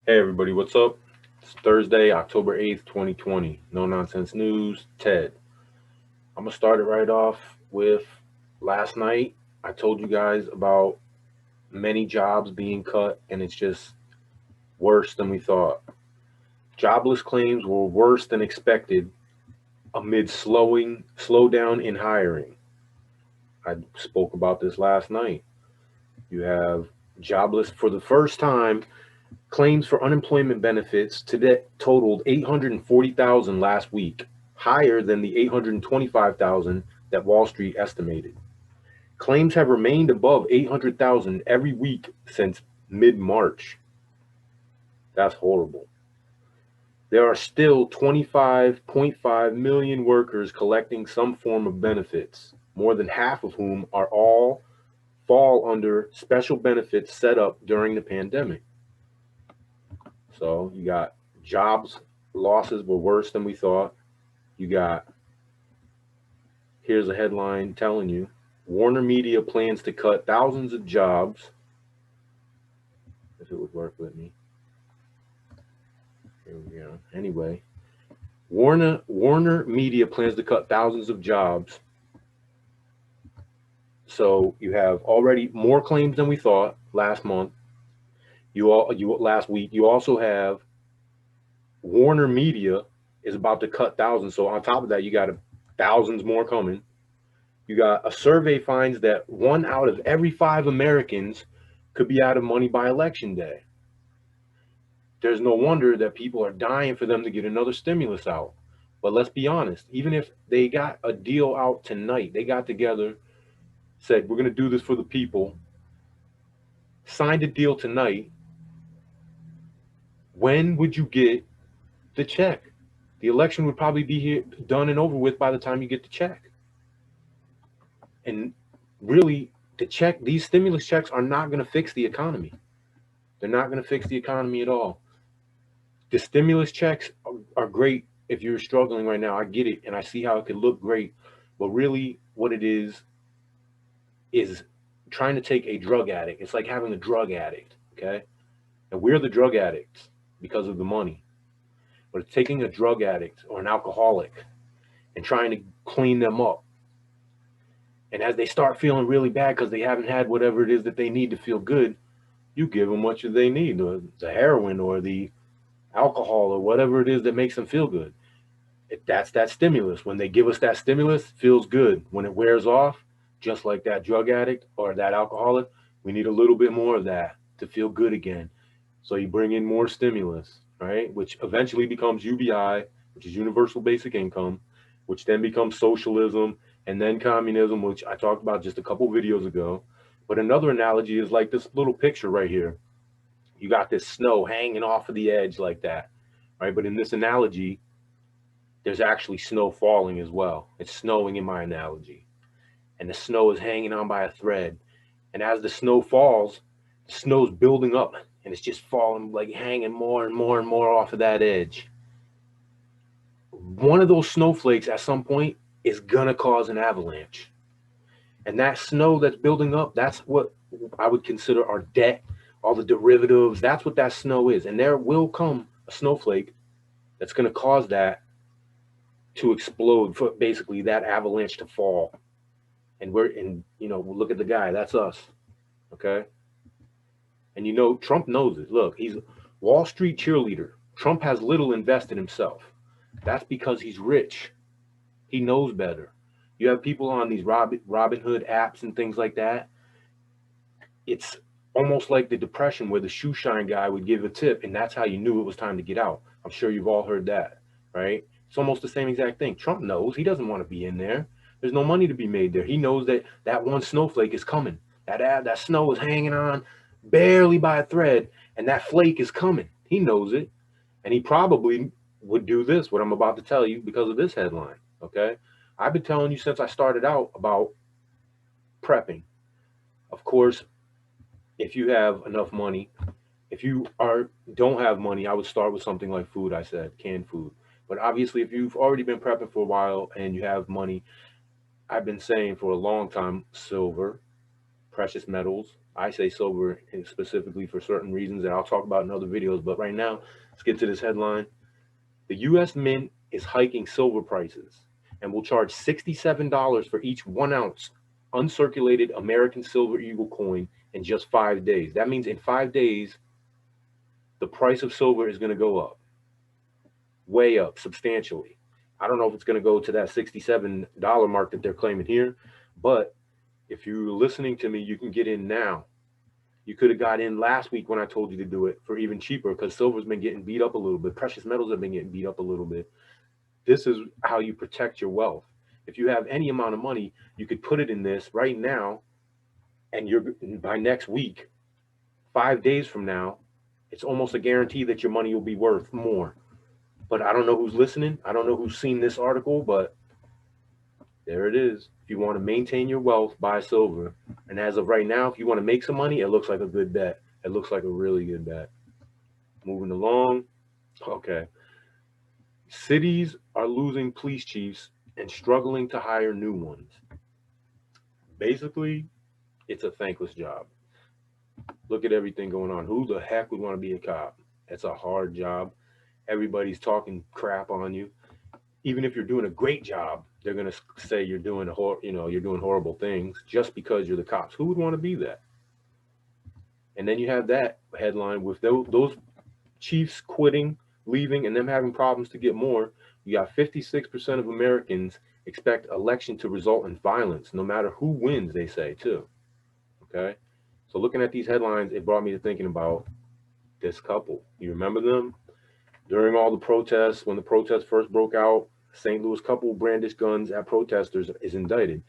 Hey everybody, what's up? It's Thursday, October 8th, 2020. No nonsense news, Ted. I'm gonna start it right off with last night. I told you guys about many jobs being cut, and it's just worse than we thought. Jobless claims were worse than expected amid slowdown in hiring. I spoke about this last night. You have jobless for the first time. Claims for unemployment benefits today totaled 840,000 last week, higher than the 825,000 that Wall Street estimated. Claims have remained above 800,000 every week since mid March. That's horrible. There are still 25.5 million workers collecting some form of benefits, more than half of whom are all fall under special benefits set up during the pandemic. So you got jobs losses were worse than we thought. You got here's a headline telling you Warner Media plans to cut thousands of jobs. If it would work with me. Here we go. Anyway, Warner Media plans to cut thousands of jobs. So you have already more claims than we thought last month. You last week. You also have Warner Media is about to cut thousands. So on top of that, you got thousands more coming. You got a survey finds that 1 out of every 5 Americans could be out of money by election day. There's no wonder that people are dying for them to get another stimulus out. But let's be honest, even if they got a deal out tonight, they got together, said, we're going to do this for the people, signed a deal tonight, when would you get the check? The election would probably be here, done and over with by the time you get the check. And really, these stimulus checks are not going to fix the economy. They're not going to fix the economy at all. The stimulus checks are great if you're struggling right now. I get it, and I see how it could look great, but really, what it is trying to take a drug addict. It's like having a drug addict, okay? And we're the drug addicts because of the money. But it's taking a drug addict or an alcoholic and trying to clean them up. And as they start feeling really bad because they haven't had whatever it is that they need to feel good, you give them what they need, the heroin or the alcohol or whatever it is that makes them feel good. That's that stimulus. When they give us that stimulus, feels good. When it wears off, just like that drug addict or that alcoholic, we need a little bit more of that to feel good again. So you bring in more stimulus, right? Which eventually becomes UBI, which is universal basic income, which then becomes socialism and then communism, which I talked about just a couple videos ago. But another analogy is like this little picture right here. You got this snow hanging off of the edge like that, right? But in this analogy, there's actually snow falling as well. It's snowing in my analogy. And the snow is hanging on by a thread. And as the snow falls, the snow's building up and it's just falling, like hanging more and more and more off of that edge. One of those snowflakes at some point is gonna cause an avalanche. And that snow that's building up, that's what I would consider our debt, all the derivatives. That's what that snow is. And there will come a snowflake that's gonna cause that to explode, for basically that avalanche to fall. And look at the guy, that's us. Okay. And Trump knows it. Look, he's a Wall Street cheerleader. Trump has little invested himself. That's because he's rich. He knows better. You have people on these Robinhood apps and things like that. It's almost like the Depression where the shoe shine guy would give a tip, and that's how you knew it was time to get out. I'm sure you've all heard that, right? It's almost the same exact thing. Trump knows he doesn't want to be in there. There's no money to be made there. He knows that that one snowflake is coming. That snow is hanging on barely by a thread, and that flake is coming. He knows it, and he probably would do this, what I'm about to tell you, because of this headline. Okay, I've been telling you since I started out about prepping. Of course, if you have enough money, if you are don't have money, I would start with something like food. I said canned food. But obviously, if you've already been prepping for a while and you have money, I've been saying for a long time, silver, precious metals. I say silver specifically for certain reasons that I'll talk about in other videos. But right now, let's get to this headline. The U.S. Mint is hiking silver prices and will charge $67 for each 1 ounce uncirculated American silver eagle coin in just 5 days. That means in 5 days, the price of silver is going to go up, way up substantially. I don't know if it's going to go to that $67 mark that they're claiming here, but if you're listening to me, you can get in now. You could have got in last week when I told you to do it for even cheaper because silver's been getting beat up a little bit. Precious metals have been getting beat up a little bit. This is how you protect your wealth. If you have any amount of money, you could put it in this right now, and you're by next week, 5 days from now, it's almost a guarantee that your money will be worth more. But I don't know who's listening. I don't know who's seen this article, but there it is. If you want to maintain your wealth, buy silver. And as of right now, if you want to make some money, it looks like a good bet. It looks like a really good bet. Moving along. Okay. Cities are losing police chiefs and struggling to hire new ones. Basically, it's a thankless job. Look at everything going on. Who the heck would want to be a cop? It's a hard job. Everybody's talking crap on you. Even if you're doing a great job, they're gonna say you're doing you're doing horrible things just because you're the cops. Who would want to be that? And then you have that headline with those chiefs quitting, leaving, and them having problems to get more. You got 56% of Americans expect election to result in violence, no matter who wins. They say too. Okay, so looking at these headlines, it brought me to thinking about this couple. You remember them? During all the protests, when the protests first broke out, St. Louis couple brandished guns at protesters is indicted.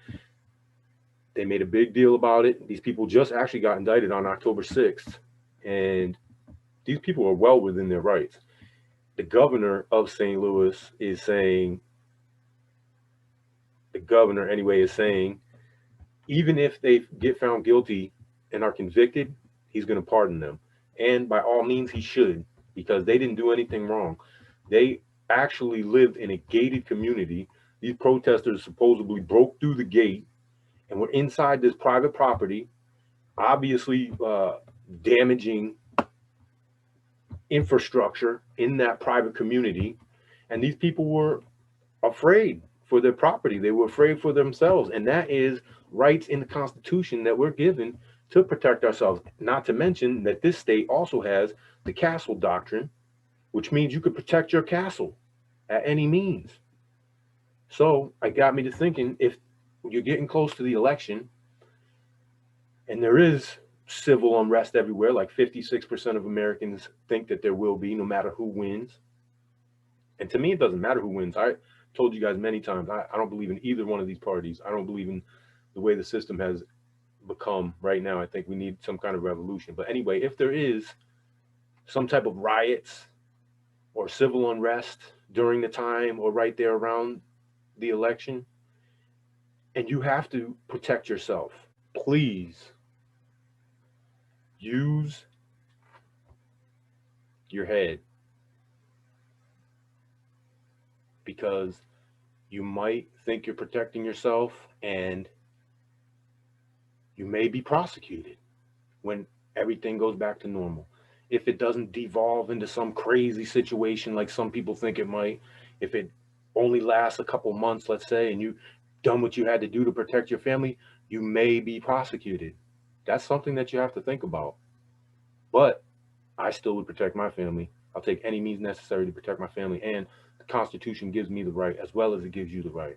They made a big deal about it. These people just actually got indicted on October 6th, and these people are well within their rights. The governor of St. Louis is saying, the governor anyway is saying, even if they get found guilty and are convicted, he's going to pardon them. And by all means, he should, because they didn't do anything wrong. They actually lived in a gated community. These protesters supposedly broke through the gate and were inside this private property, obviously damaging infrastructure in that private community. And these people were afraid for their property. They were afraid for themselves. And that is rights in the Constitution that we're given to protect ourselves. Not to mention that this state also has the castle doctrine, which means you could protect your castle at any means. So it got me to thinking, if you're getting close to the election and there is civil unrest everywhere, like 56% of Americans think that there will be, no matter who wins. And to me, it doesn't matter who wins. I told you guys many times, I don't believe in either one of these parties. I don't believe in the way the system has become right now. I think we need some kind of revolution. But anyway, if there is some type of riots or civil unrest during the time or right there around the election, and you have to protect yourself, please use your head, because you might think you're protecting yourself and you may be prosecuted when everything goes back to normal. If it doesn't devolve into some crazy situation like some people think it might, if it only lasts a couple months, let's say, and you done what you had to do to protect your family, you may be prosecuted. That's something that you have to think about. But I still would protect my family. I'll take any means necessary to protect my family, and the Constitution gives me the right as well as it gives you the right.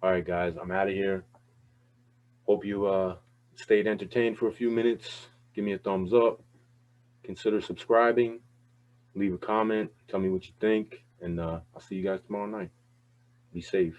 All right, guys, I'm out of here. Hope you stayed entertained for a few minutes. Give me a thumbs up. Consider subscribing. Leave a comment. Tell me what you think. And I'll see you guys tomorrow night. Be safe.